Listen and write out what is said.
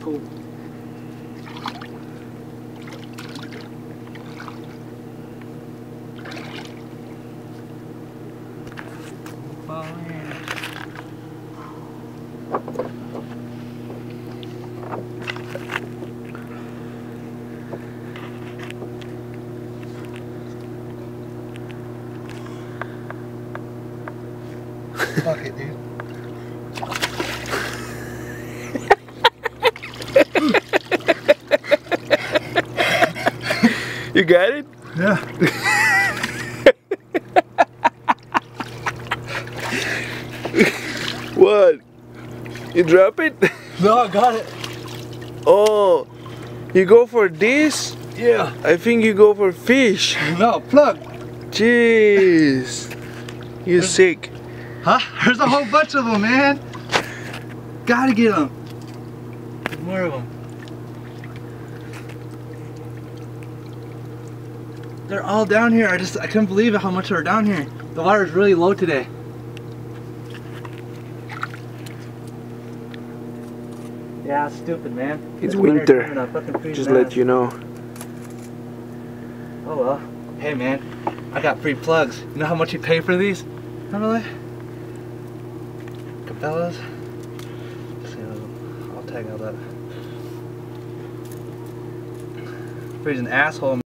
Cool. Fuck it, dude. You got it? Yeah. What? You drop it? No, I got it. Oh, you go for this? Yeah. I think you go for fish. No, plug. Jeez. You sick. Huh? There's a whole bunch of them, man. Gotta get them. More of them. They're all down here. I couldn't believe how much they're down here. The water's really low today. Yeah, it's stupid, man. It's winter. Just let you know. Oh well. Hey man, I got free plugs. You know how much you pay for these? Normally? Cabela's? I'll tag all that. Freezing asshole.